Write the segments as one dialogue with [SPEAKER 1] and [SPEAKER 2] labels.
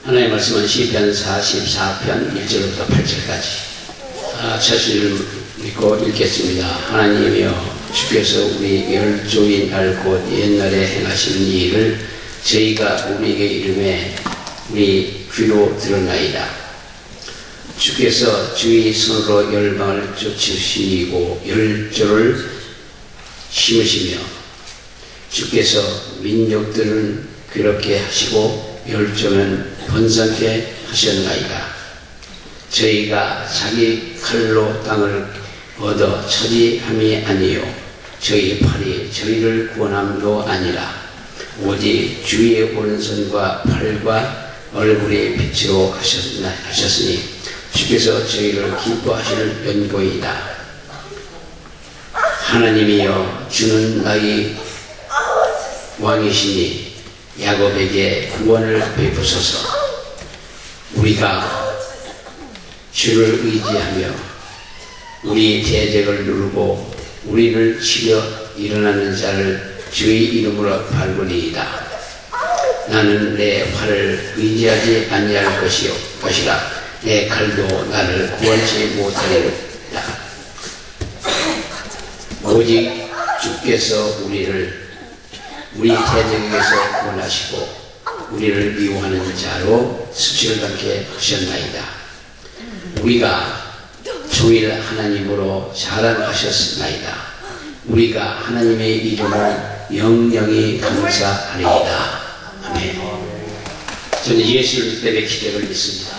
[SPEAKER 1] 하나님의 말씀은 시편 44편 1절부터 8절까지 첫 줄을 믿고 읽겠습니다. 하나님이여 주께서 우리 열조인 곧 옛날에 행하신 일을 저희가 우리에게 이름에 우리 귀로 들었나이다. 주께서 주의 손으로 열방을 쫓으시고 열조를 심으시며 주께서 민족들을 괴롭게 하시고 열조는 번성케 하셨나이다. 저희가 자기 칼로 땅을 얻어 차지함이 아니요 저희 팔이 저희를 구원함도 아니라 오직 주의 오른손과 팔과 얼굴의 빛으로 하셨으니 주께서 저희를 기뻐하실 연고이다. 하나님이여 주는 나의 왕이시니 야곱에게 구원을 베푸소서. 우리가 주를 의지하며 우리 대적을 누르고 우리를 치려 일어나는 자를 주의 이름으로 발구니이다. 나는 내 활을 의지하지 아니할 것이라 내 칼도 나를 구원치 못하리로다. 오직 주께서 우리 대적에게서 구원하시고 우리를 미워하는 자로 수치를 받게 하셨나이다. 우리가 주일 하나님으로 자랑하셨나이다. 우리가 하나님의 이름을 영영히 감사하리이다. 아멘. 저는 예수를 때문에 기대를 믿습니다.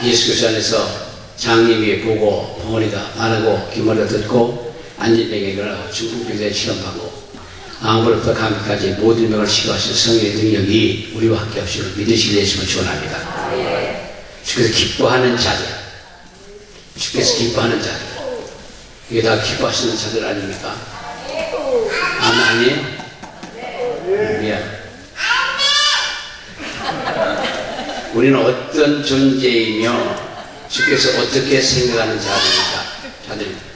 [SPEAKER 1] 예수께서 안에서 장님이 보고 벙어리가 반하고 귀머리가 듣고 안진병에 걸어 중풍병자에 실험하고 아무로부터 감기까지 모든 병을 치료하신 성령의 능력이 우리와 함께 하시는 믿으실 예수를 축원합니다. 주께서 기뻐하는 자들, 주께서 기뻐하는 자들, 이게 다 기뻐하시는 자들 아닙니까? 아멘. 미안. 우리는 어떤 존재이며 주께서 어떻게 생각하는 자들입니다.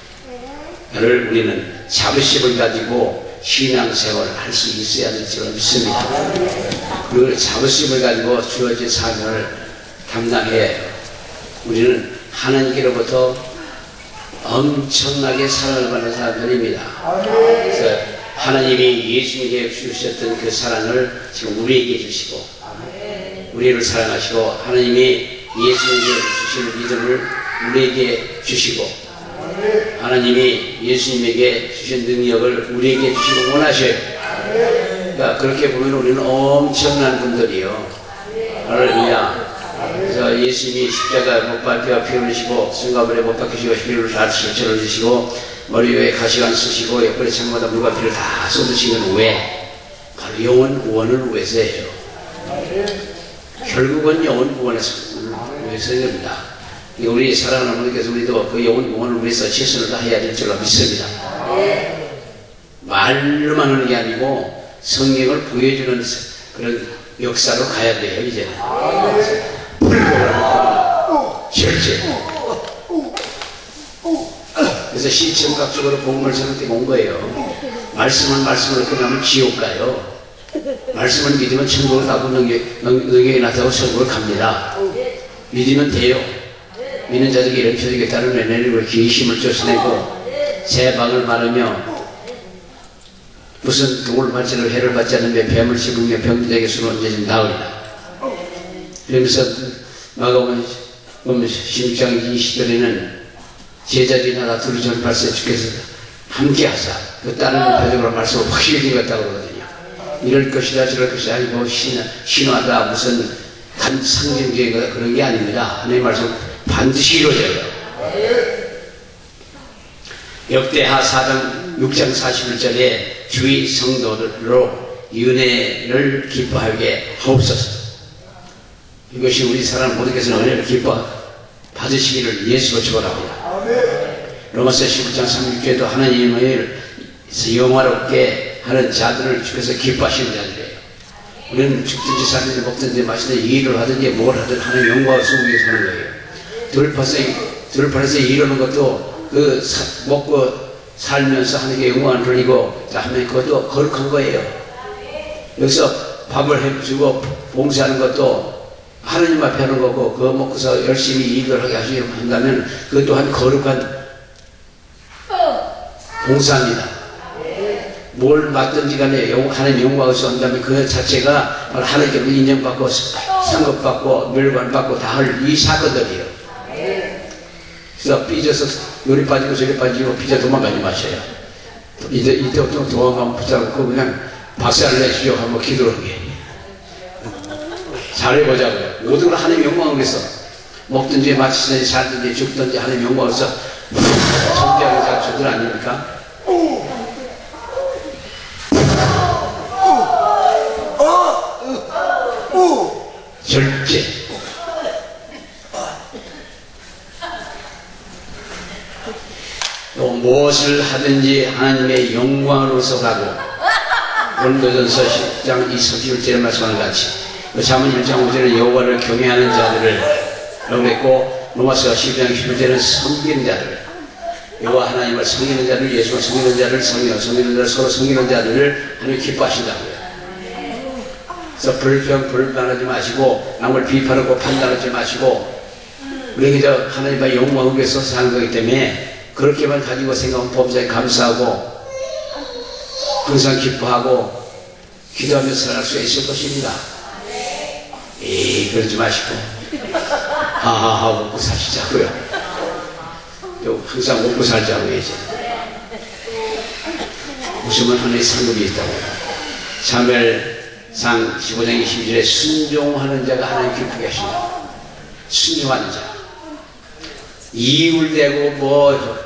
[SPEAKER 1] 를 우리는 자부심을 가지고 신앙생활을 할 수 있어야 될 줄 믿습니다. 그리고 자부심을 가지고 주어진 사명을 감당해야 해요. 우리는 하나님께로부터 엄청나게 사랑을 받는 사람들입니다. 그래서 하나님이 예수님에게 주셨던 그 사랑을 지금 우리에게 주시고 우리를 사랑하시고 하나님이 예수님에게 주실 믿음을 우리에게 주시고 하나님이 예수님에게 주신 능력을 우리에게 주시고 원하셔요. 그러니까 그렇게 보면 우리는 엄청난 분들이요. 할렐루야. 그래서 예수님이 십자가 못 박혀 피 흘리시고 승가불에 못 박히시고 피를 다 실천을 주시고 머리 위에 가시관 쓰시고 옆구리 창마다 물과 피를 다 쏟으신 건 왜? 바로 영혼 구원을 위해서예요. 결국은 영혼 구원에서 위해서야 됩니다. 우리 사랑하는 어머니께서 우리도 그 영혼 구원을 위해서 최선을 다해야 될 줄로 믿습니다. 말로만 하는 게 아니고 성경을 보여주는 그런 역사로 가야 돼요. 이제는 실제. 그래서 시청각적으로 복음을 선택해 온 거예요. 말씀으로 끝나면 지옥 가요. 말씀을 믿으면 천국을 가고 능력이 나타나고 천국을 갑니다. 믿으면 돼요. 믿는 자들에게 이런 표적에 따른 은혜를 귀신을 쫓아내고 새 방을 마르며 무슨 동물 발전을 해를 받지 않으며 뱀을 씹으며 병들에게 술을 얹어진 나으리라. 그러면서 마가복음 16장 20절에는 제자들이 나가 두루 전파세 주께서 함께 하사 그 따르는 표적으로 말씀을 확실히 읽었다고 그러거든요. 이럴 것이다 저럴 것이다 아니고 신화다 무슨 단 상징적인 그런 게 아닙니다. 하나님의 말씀 반드시 이루어져요. 역대하 6장 41절에 주의 성도들로 은혜를 기뻐하게 하옵소서. 이것이 우리 사람 모두께서는 은혜를 기뻐 받으시기를 예수로 축원합니다. 로마서 19장 36절에도 하나님을 영화롭게 하는 자들을 주께서 기뻐하시는 자들이에요. 우리는 죽든지 살든지 먹든지 마시든지 일을 하든지 뭘 하든 하나님 영광을 쓰기 위해서 하는 거예요. 들판에서 이루는 것도 먹고 살면서 하나님께 영광을 돌리고 하면 그것도 거룩한 거예요. 여기서 밥을 해주고 봉사하는 것도 하느님 앞에 하는 거고, 그거 먹고서 열심히 일을 하게 한다면 그것 또한 거룩한 봉사입니다. 뭘 맡든지 간에 하나님 영광을 쏜다면 그 자체가 하나님께 인정받고 상급받고 멸관받고 다 할 이 사건들이에요. 그래서 삐져서 요리 빠지고 저리 빠지고 삐져 도망가지 마셔요. 이때부터 도망가면 붙잡고 그냥 박살을 내주죠. 한번 기도를 하게. 잘해보자고요. 모든 걸 하나님 영광을 위해서 먹든지 마치든지 살든지 죽든지 하나님 영광을 위해서 정죄하는 자들 아닙니까? 절제. 또 무엇을 하든지 하나님의 영광으로서 가고, 고린도전서 10장 21절에 말씀하는 같이 잠언 1장 5절에 여호와를 경외하는 자들을 그랬고, 로마서 12장 11절에는 섬기는 자들, 여호와 하나님을 섬기는 자들, 예수를 섬기는 자를 섬기는 자를 서로 섬기는 자들을 하나님 기뻐하신다고요. 그래서 불평하지 마시고 남을 비판하고 판단하지 마시고, 우리가 하나님의 영광을 위해서 사는 거기 때문에 그렇게만 가지고 생각하면 범사에 감사하고 항상 기뻐하고 기도하며 살아갈 수 있을 것입니다. 그러지 마시고 하하하 먹고 사시자고요. 항상 먹고 살자고요. 이제 웃으면 하나의 상급이 있다고요. 사무엘상 15장 22절에 순종하는 자가 하나님 기쁘게 하신다. 순종하는 자. 이율되고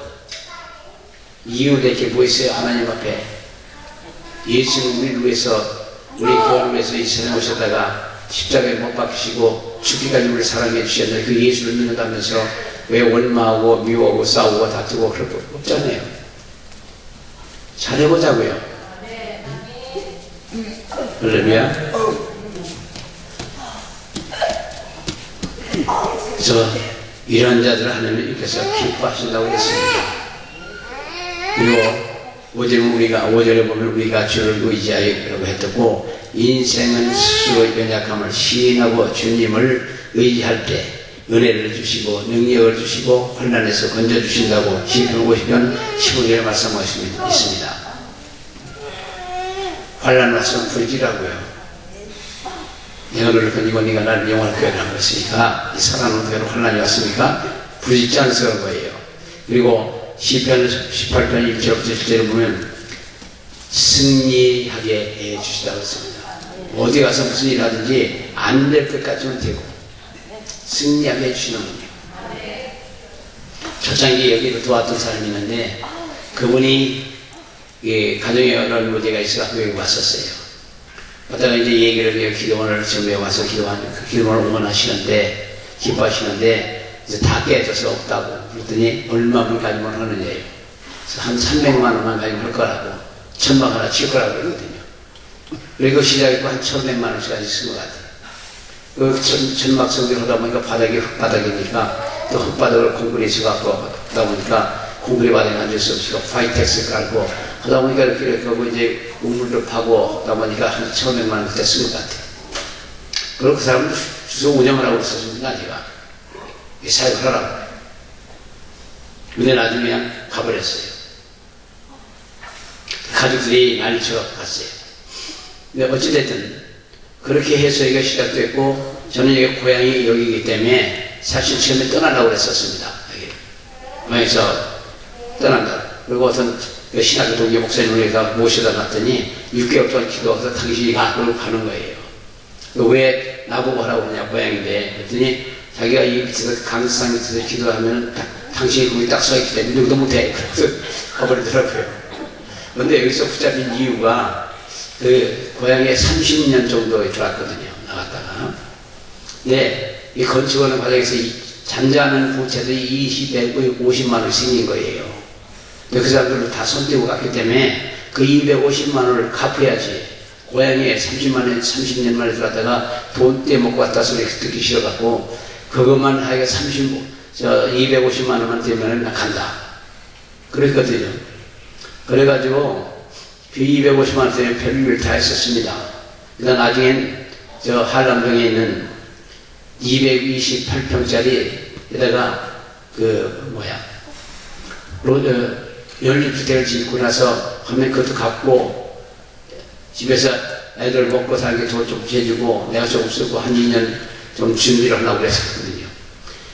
[SPEAKER 1] 이율될 게 뭐 있어요? 하나님 앞에 예수는 우리를 위해서, 우리 구원을 위해서 이 세상에 오셨다가 십자가에 못 박히시고 죽기까지 우리를 사랑해 주셨는데 그 예수를 믿는다면서 왜 원망하고 미워하고 싸우고 다투고 그럴 거 없잖아요. 잘해보자고요. 할렐루야. 그래서 이런 자들을 하나님께서 기뻐하신다고 했습니다. 그리고 5절에 보면 우리가 주를 의지하여라고 했고, 인생은 스스로 연약함을 시인하고 주님을 의지할 때 은혜를 주시고 능력을 주시고 환난에서 건져주신다고 시편 50편 15절에 말씀하고 있습니다. 환난 왔으면 부르지라고요. 내가 너를 건지고 네가 나를 영원할 거야 라고 했으니까, 이 사랑하는 대로 환난이 왔으니까 부르짖지 않아서 그런 거예요. 그리고 시편 18편 1절부터 7절에 보면 승리하게 해주시다고 했습니다. 어디 가서 무슨 일 하든지 안 될 것까지는 되고 승리하게 해주시는 분이에요. 초창기 여기를 도왔던 사람이 있는데, 그분이 가정에 어려운 문제가 있어서 여기 왔었어요. 왔다가 이제 얘기를 해요. 기도원을 지금 와서 기도원을 응원하시는데, 기뻐하시는데, 이제 다 깨져서 없다고. 그랬더니 얼마만 가지고 하느냐예요. 그래서 한 300만 원만 가지고 할 거라고, 천막 하나 칠 거라고 그러거든요. 그리고 시작했고 한 1,100만 원씩까지 쓴 것 같아요. 그 천막 성대를 하다 보니까 바닥이 흙바닥이니까 또 흙바닥을 콘크리트 갖고 하다 보니까 콘크리트 바닥에 앉을 수 없으니까 파이텍스 깔고 하다 보니까 이렇게 하고 이제 우물도 파고 하다 보니까 한 1,100만 원 그때 쓴 것 같아요. 그리고 그 사람은 주소 운영을 하고 있었습니다. 제가 사역을 하라고. 근데 나중에 그냥 가버렸어요. 가족들이 난리쳐 갔어요. 근데 어찌됐든 그렇게 해서 이게 시작됐고, 저는 이게 고향이 여기이기 때문에 사실 처음에 떠나려고 했었습니다. 고향에서 떠난다. 그리고 어떤 신학교 동기 목사님을 모셔다 놨더니 6개월 동안 기도해서 당신이 가. 그러고 가는 거예요. 왜 나보고 하라고 그러냐, 고향인데. 그랬더니 자기가 이 밑에서 강상 밑에서 기도하면 당신이 거기 딱 서 있기 때문에 누구도 못해. 그래서 가버리더라고요. 그런데 여기서 붙잡힌 이유가 그 고향에 30년 정도 들어왔거든요. 나갔다가. 네, 이 건축하는 과정에서 잔잔한 부채들이 250만 원이 생긴 거예요. 근데 그 사람들도 다 손 떼고 갔기 때문에 그 250만 원을 갚아야지. 고향에 30년 만에 들어왔다가 돈 떼먹고 왔다 소리 듣기 싫어갖고, 그것만 하기가 250만 원만 되면 나 간다. 그랬거든요. 그래가지고 그 250만 원 때문에 별일을 다 했었습니다. 그다음 나중엔 저 한남동에 있는 228평짜리에다가 연립주택을 짓고 나서 하면 그것도 갚고 집에서 애들 먹고 살게 좀 해주고 내가 좀 쓰고 한 2년 좀 준비를 하려고 그랬었거든요.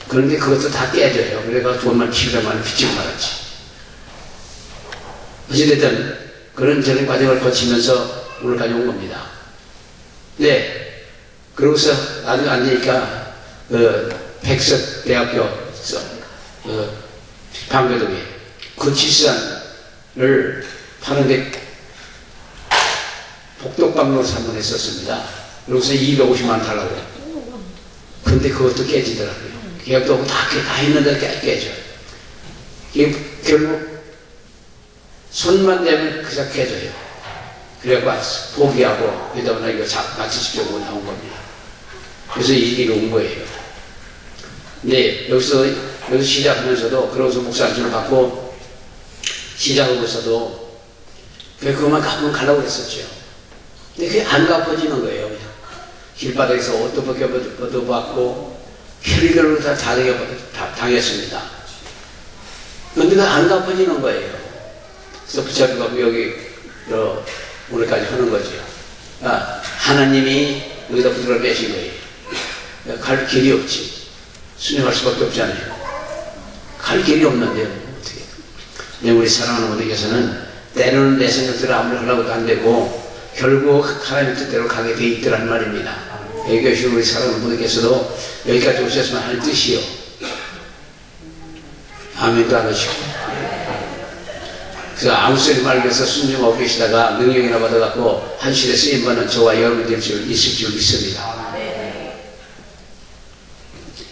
[SPEAKER 1] 그런데 그것도 다 깨져요. 그래가 돈만 키우려면 빚지고 말았지. 어찌됐든 그런 저런 과정을 거치면서 오늘까지 온 겁니다. 네. 그러고서 나중에 안 되니까 백석대학교 방배동에 그 지산을 파는데 복덕방으로 산문했었습니다. 그러고서 250만 원 달라고. 근데 그것도 깨지더라고요. 계약도 하고 다 했는데 깨져. 결국 손만 대면 그냥 깨져요. 그래갖고 포기하고 그러다 보니 이거 마치시려고 나온 겁니다. 그래서 이 길로 온 거예요. 근데 여기서 시작하면서도 그러고서 목사 안수를 받고 시작하고서도 그것만 갚으면 가려고 했었죠. 근데 그게 안 갚아지는 거예요. 그냥. 길바닥에서 옷도 벗어받고 별별로 다 당했습니다. 그런데 그게 안 갚아지는 거예요. 그래서 붙잡고 여기 오늘까지 하는 거죠. 하나님이 여기다 부드러워 빼신 거예요. 갈 길이 없지. 순종할 수밖에 없잖아요. 갈 길이 없는데 어떻게. 근데 우리 사랑하는 분들께서는 때로는 내 생각대로 아무리 하려고도 안 되고 결국 하나님의 뜻대로 가게 돼 있더란 말입니다. 여기 우리 사랑하는 분들께서도 여기까지 오셨으면 하는 뜻이요. 아멘도 안 하시고. 그래서 아무 소리 말면서 순종하고 계시다가 능력이나 받아갖고 한 시대 쓰임받는 저와 여러분들 있을 줄 믿습니다.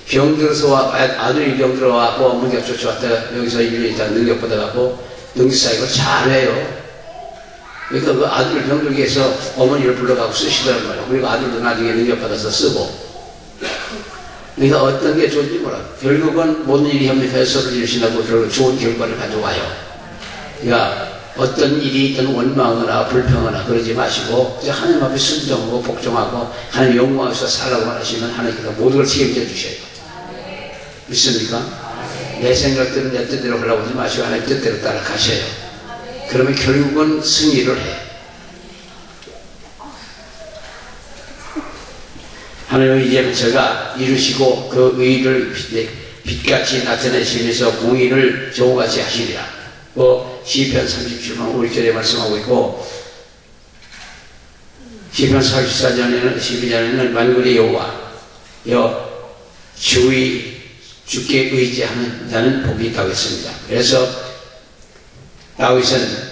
[SPEAKER 1] 병들어서 아들이 병들어갖고 어머니가 쫓아왔다가 여기서 1년 있다가 능력 받아갖고 능력사역을 잘해요. 그러니까 그 아들을 병들게 해서 어머니를 불러가고 쓰시더란 말이에요. 그리고 아들도 나중에 능력 받아서 쓰고. 그러니까 어떤 게 좋은지 몰라. 결국은 모든 일이 협력해서 이루신다고 결국 좋은 결과를 가져와요. 그러니까 어떤 일이 있든 원망하거나 불평하거나 그러지 마시고 하나님 앞에 순종하고 복종하고 하나님 영광에서 살라고 하시면 하나님께서 모든 걸 책임져 주셔요. 믿습니까? 내 생각대로 내 뜻대로 하려고 하지 마시고 하나님 뜻대로 따라가셔요. 그러면 결국은 승리를 해. 하나님의 이제는 제가 이루시고 그 의를 빛같이 나타내시면서 공의를 저우같이 하시리라. 시편 37편 5절에 말씀하고 있고 시편 44절에는 12절에는 만군의 여호와 주께 의지하는 자는 복이 있다고 했습니다. 그래서 다윗은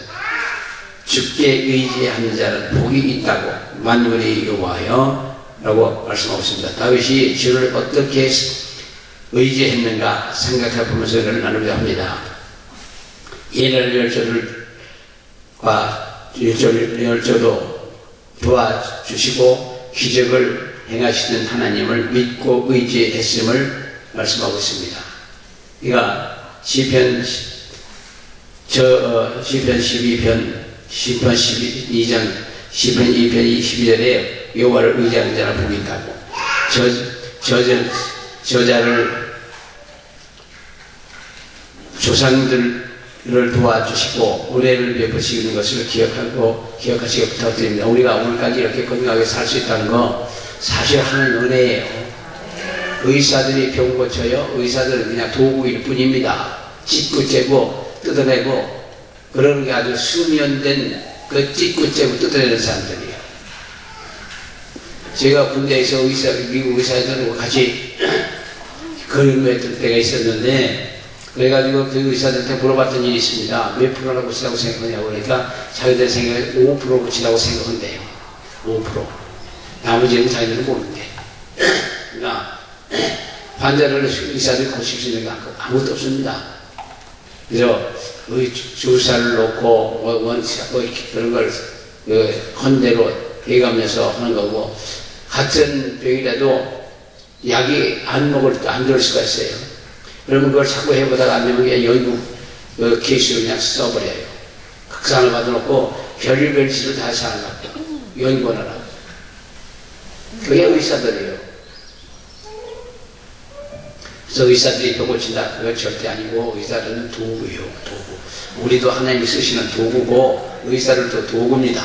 [SPEAKER 1] 주께 의지하는 자는 복이 있다고 만군의 여호와여 라고 말씀하고 있습니다. 다윗이 주를 어떻게 의지했는가 생각해 보면서 이를 나누려 합니다. 예날 열조도 도와주시고 기적을 행하시는 하나님을 믿고 의지했음을 말씀하고 있습니다. 그러니까 시편 12편, 시편 12장, 시편 2편 12절에 여호와를 의지하는 자는 복이 있다고. 저자를 조상들을 도와주시고 은혜를 베푸시는 것을 기억하시기 부탁드립니다. 우리가 오늘까지 이렇게 건강하게 살 수 있다는 거 사실 하나님 은혜예요. 의사들이 병 고쳐요. 의사들은 그냥 도구일 뿐입니다. 찢고 째고 뜯어내고 그러는 게 아주 수면된 그 찢고 째고 뜯어내는 사람들이에요. 제가 군대에서 미국 의사들하고 같이 근무했던 때가 있었는데 그래가지고 그 의사들한테 물어봤던 일이 있습니다. 몇 프로라고 치라고 생각하냐고 그러니까 자기들 생각에 5% 치라고 생각한대요. 5%. 나머지는 자기들은 모르는데. 그러니까 환자를 의사들이 고칠 수 있는 게 아무것도 없습니다. 그래서 주사를 놓고 그런 걸 헌대로 해가면서 하는 거고 같은 병이라도 약이 안 들을 수가 있어요. 그러면 그걸 자꾸 해보다가 안 되면 그냥 연구 케이스로 그냥 써버려요. 극상을 받아놓고 별의별 짓을 다 사는 것 같아요. 연구하느라고. 그게 의사들이에요. 그래서 의사들이 병 고친다, 그거 절대 아니고 의사들은 도구예요. 도구. 우리도 하나님이 쓰시는 도구고 의사들도 도구입니다.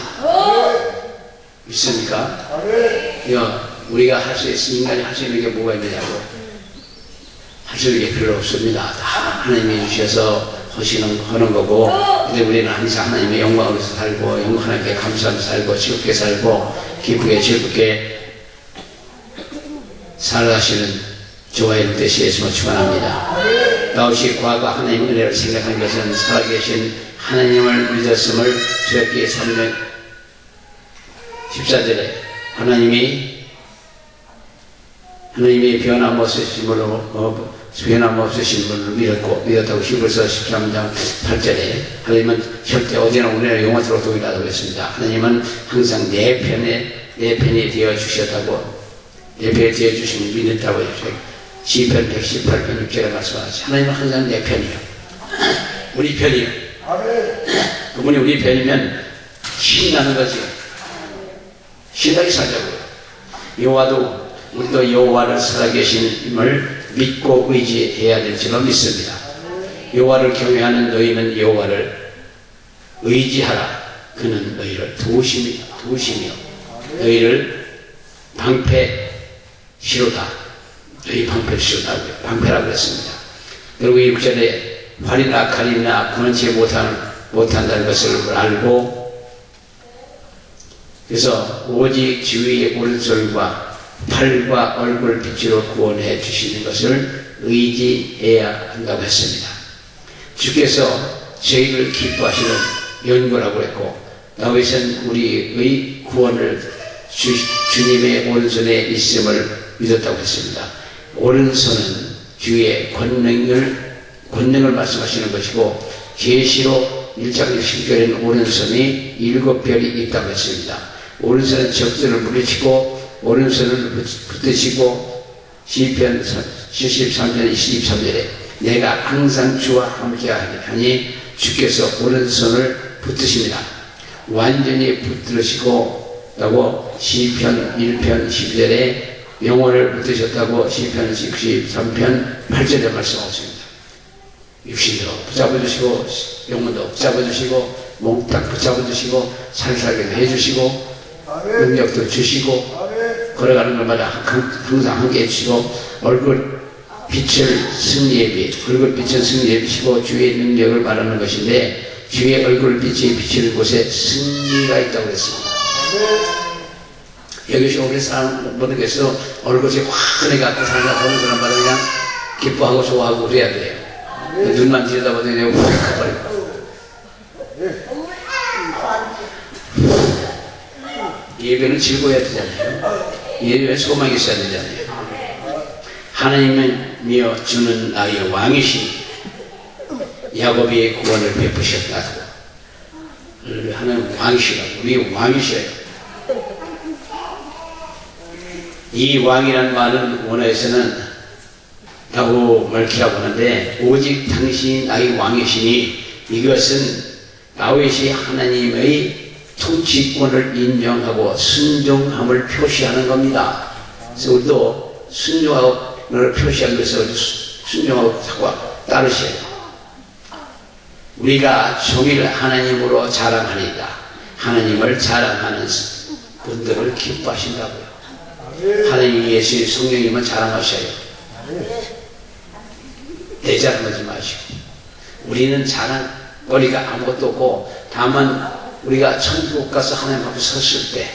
[SPEAKER 1] 믿습니까? 우리가 할 수 있는, 인간이 할 수 있는 게 뭐가 있느냐고. 할 수 있는 게 별로 없습니다. 다 하나님이 주셔서 하는 거고, 근데 우리는 항상 하나님의 영광으로서 살고, 하나님께 감사하면서 살고, 즐겁게 살고, 기쁘게 즐겁게 살아가시는 저와 여러분 되시 예수님을 축원합니다. 다윗이 과거 하나님의 은혜를 생각한 것은 살아계신 하나님을 믿었음을 주였기에 3년 14절에 하나님이 변함없으신 분을 믿었다고 히브리서 13장 8절에 하나님은 절대 어디나 오늘이나 영원토록 동일하다고 했습니다. 하나님은 항상 내 편이 되어 주셨다고, 내 편이 되어 주심을 믿었다고 했어요. 시편 118편 6절에 말씀하셨죠. 하나님은 항상 내 편이요. 우리 편이요. 그분이 우리 편이면 신나는 거지. 신나게 살자고요. 여호와도 우리도 여호와를 살아계심을 믿고 의지해야 될 줄로 믿습니다. 여호와를 경외하는 너희는 여호와를 의지하라. 그는 너희를 도우시며 너희를 방패시로다. 너희 방패시로다고요. 방패라고 했습니다. 그리고 6절에 활이나 칼이나 구원치 못한다는 것을 알고, 그래서 오직 주의 오른손과 팔과 얼굴 빛으로 구원해 주시는 것을 의지해야 한다고 했습니다. 주께서 저희를 기뻐하시는 연고라고 했고, 다윗은 우리의 구원을 주님의 오른손에 있음을 믿었다고 했습니다. 오른손은 주의 권능을 말씀하시는 것이고, 계시록 1장 10절에는 오른손이 7별이 있다고 했습니다. 오른손은 적들을 물리치고 오른손을 붙드시고, 시편 73장 23절에 내가 항상 주와 함께하니 주께서 오른손을 붙드십니다. 완전히 붙들으시고 라고 시편 1편 12절에 영혼을 붙드셨다고 시편 63편 8절에 말씀하십니다. 육신도 붙잡아주시고 영혼도 붙잡아주시고 몽땅 붙잡아주시고 살살게 해주시고 능력도 주시고 걸어가는 것마다 항상 함께 해주시고 얼굴 빛은 승리의 빛이고 주의 능력을 말하는 것인데, 주의 얼굴 빛이 비치는 곳에 승리가 있다고 했습니다. 여기 오래 사는 분들께서 얼굴이 환하게 갖고 사는 보는 사람마다 그냥 기뻐하고 좋아하고 그래야 돼요. 눈만 들여다봐도 그냥 확 가버리고. 예배는 즐거워야 되잖아요. 예배에 소망이 있어야 되잖아요. 하나님이여 주는 나의 왕이시니 야곱의 구원을 베푸셨다고. 하나님 왕이시라고. 우리 왕이셔요. 이 왕이라는 말은 원어에서는 라고 말키라고 하는데, 오직 당신이 나의 왕이시니, 이것은 다윗이 하나님의 통치권을 인정하고 순종함을 표시하는 겁니다. 그래서 우리도 순종함을 표시한 것을 순종하고 따르셔야 돼요. 우리가 종일 하나님으로 자랑하니까 하나님을 자랑하는 분들을 기뻐하신다고요. 하나님 예수의 성령님은 자랑하셔요. 내 자랑하지 마시고. 우리는 자랑거리가 아무것도 없고, 다만 우리가 천국 가서 하나님 앞에 섰을 때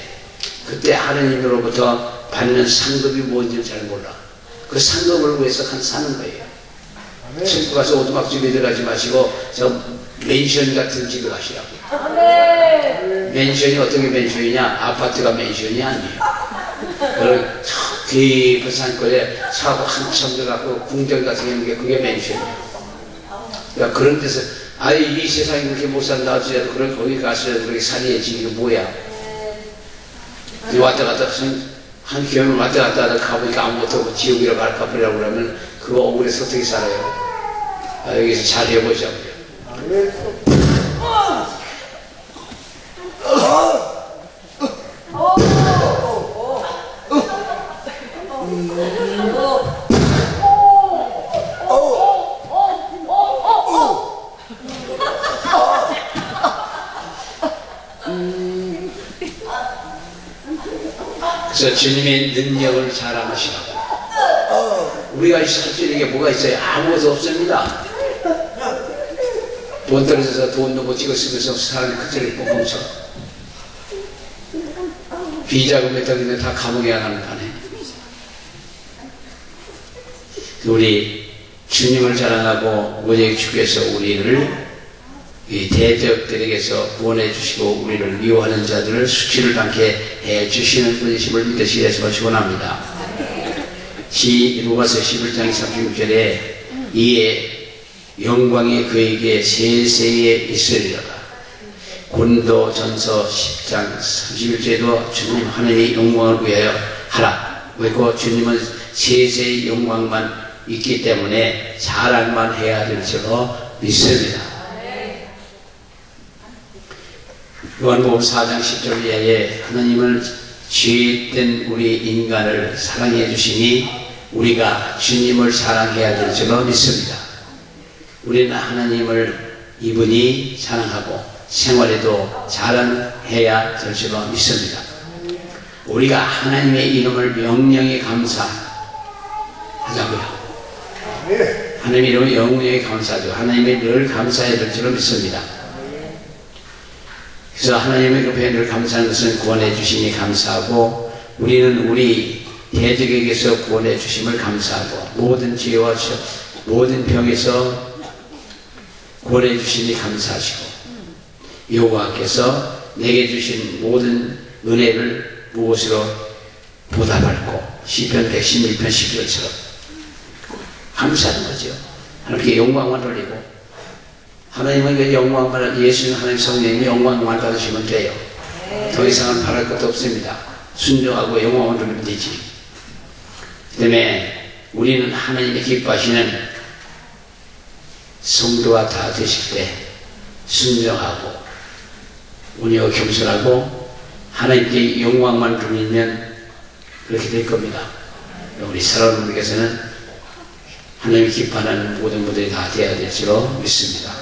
[SPEAKER 1] 그때 하나님으로부터 받는 상급이 뭔지 잘 몰라. 그 상급을 위해서 사는 거예요. 천국 가서 오두막집에 들어가지 마시고 저 맨션 같은 집에 가시라고. 맨션이 어떻게 맨션이냐? 아파트가 맨션이 아니에요. 깊은 산골에 차고 한참 들어가고 궁전 같은 게 있는 게 그게 맨션이에요. 그러니까 그런 데서 이 세상에 그렇게 못 산다 하더라도 그런 거기 가서 그렇게 살이지. 이게 뭐야? 왔다 갔다 한 겨울 왔다 갔다 하다 가보니까 아무것도 없고 지옥이라 가버리라고 그러면 그거 억울해서 어떻게 살아요? 여기서 잘 해보자고요. 그래서 주님의 능력을 자랑하시라고. 우리가 할 수 있는 게 뭐가 있어요? 아무것도 없습니다. 돈 떨어져서 돈도 못 찍었으면서 사람이 그저를 뽑으면서 비자금에 떨어지면 다 감옥에 가는 판에. 우리 주님을 자랑하고 오직 주께서 우리를 이 대적들에게서 구원해 주시고 우리를 미워하는 자들을 수치를 당케 해 주시는 분이심을 믿으시 예수가 축원합니다. 루가서 11장 36절에 이에 영광이 그에게 세세에 있으리로다. 고린도전서 10장 31절에도 주님 하나님의 영광을 위하여 하라. 왜고 주님은 세세의 영광만 있기 때문에 자랑만 해야 될 줄로 믿습니다. 요한복음 4장 10절 이하에 하나님을 죄된 우리 인간을 사랑해 주시니 우리가 주님을 사랑해야 될 줄로 믿습니다. 우리는 하나님을 이분이 사랑하고 생활에도 자랑해야 될 줄로 믿습니다. 우리가 하나님의 이름을 명령히 감사하자고요. 하나님의 이름을 영원히 감사하죠. 하나님의 늘 감사해야 될 줄로 믿습니다. 그래서 하나님의 옆에 늘 감사하는 것은 구원해 주시니 감사하고 우리는 우리 대적에게서 구원해 주심을 감사하고 모든 죄와 모든 병에서 구원해 주시니 감사하시고 여호와께서 내게 주신 모든 은혜를 무엇으로 보답할고 시편 111편 10절처럼 감사하는 거죠. 하나님께 영광만 돌리고 하나님은 영광만, 예수님 하나님 성령님이 영광만 받으시면 돼요. 더 이상은 바랄 것도 없습니다. 순종하고 영광만 돌리면 되지. 그 다음에 우리는 하나님이 기뻐하시는 성도가 다 되실 때 순종하고 온유하고 겸손하고 하나님께 영광만 돌리면 그렇게 될 겁니다. 우리 사랑하는 분께서는 하나님이 기뻐하는 모든 분들이 다 되어야 될 줄로 믿습니다.